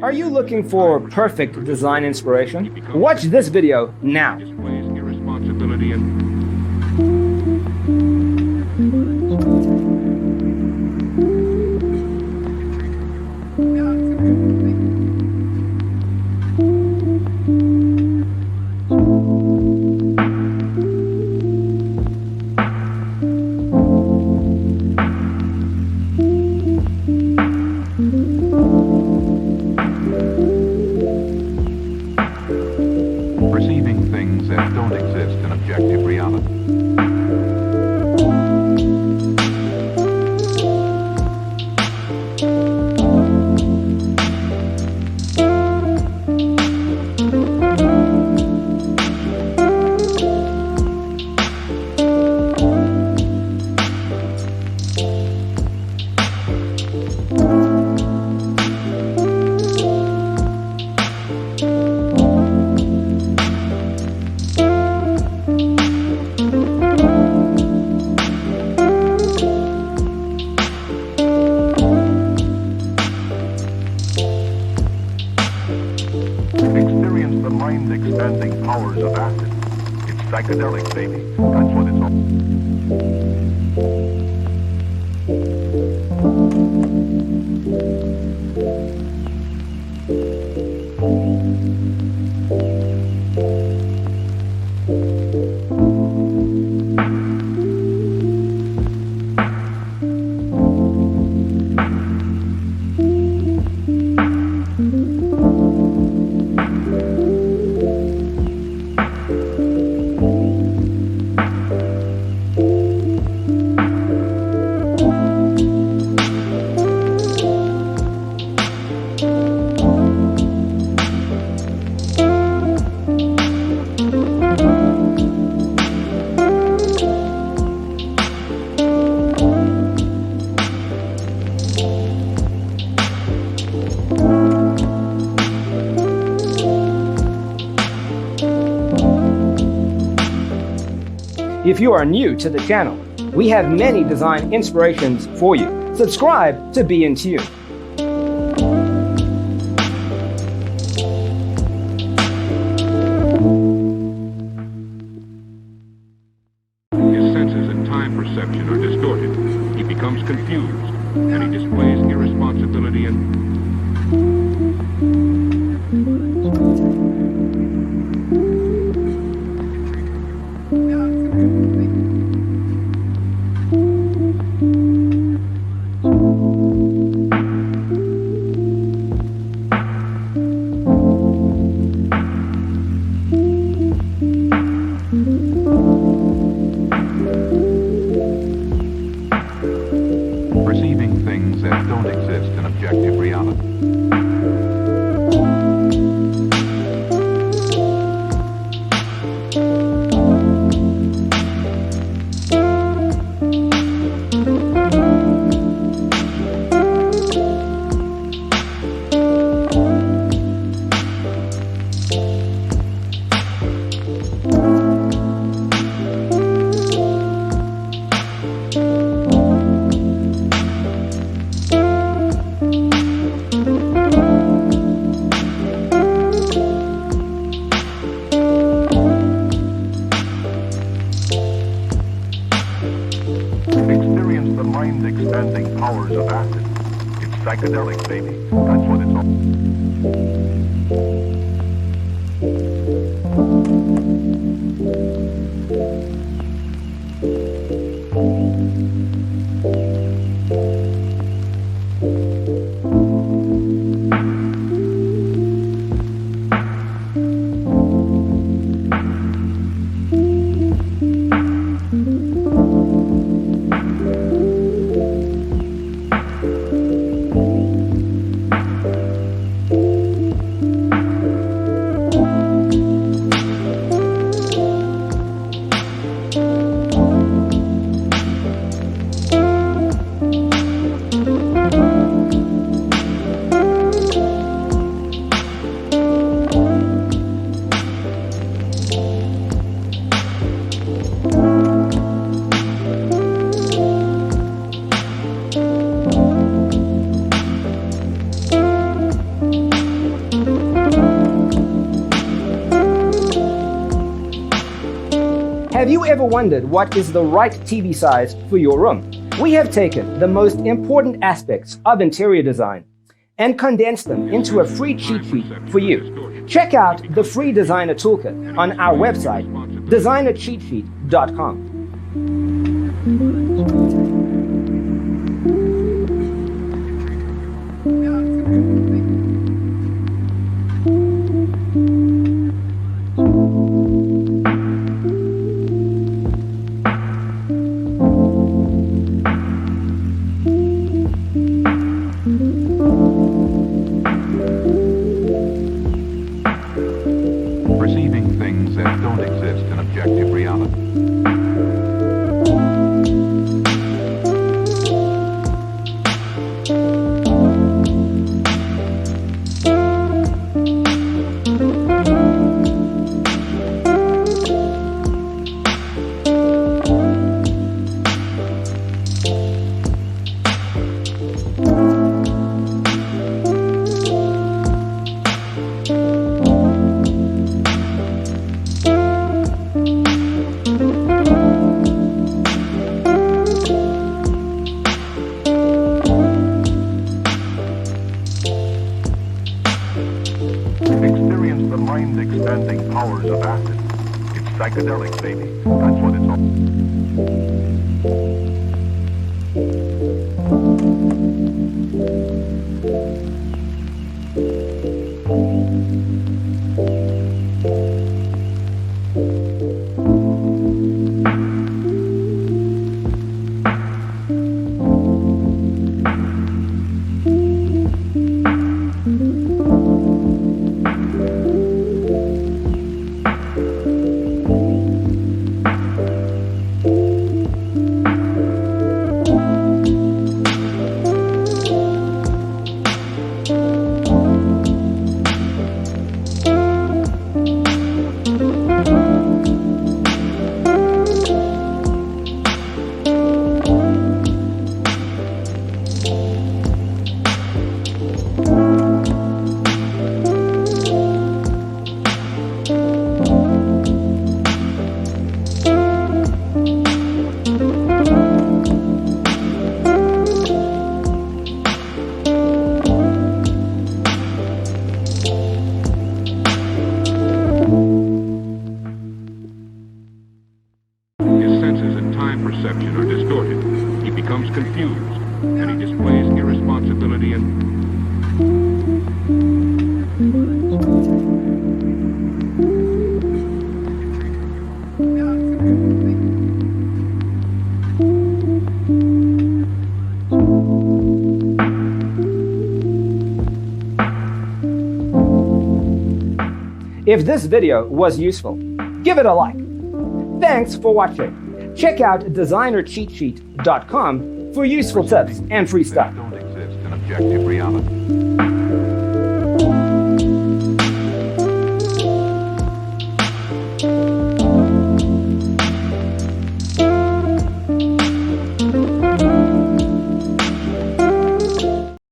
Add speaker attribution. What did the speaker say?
Speaker 1: Are you looking for perfect design inspiration? Watch this video now.
Speaker 2: Displays irresponsibility and perceiving things that don't exist in objective reality. Experience the mind-expanding powers of acid. It's psychedelic, baby. That's what it's all.
Speaker 1: If you are new to the channel, we have many design inspirations for you. Subscribe to be in tune.
Speaker 2: His senses and time perception are distorted. He becomes confused, and he displays irresponsibility and perceiving things that don't exist in objective reality. Experience the mind-expanding powers of acid. It's psychedelic, baby. That's what it's all.
Speaker 1: Have you ever wondered what is the right TV size for your room? We have taken the most important aspects of interior design and condensed them into a free cheat sheet for you. Check out the free designer toolkit on our website, designercheatsheet.com.
Speaker 2: Perceiving things that don't exist in objective reality. Experience the mind-expanding powers of acid. It's psychedelic, baby. That's what it's all. His senses and time perception are distorted. He becomes confused, and he displays irresponsibility and...
Speaker 1: If this video was useful, give it a like. Thanks for watching. Check out designercheatsheet.com for useful tips and free stuff.
Speaker 2: That don't exist in objective reality.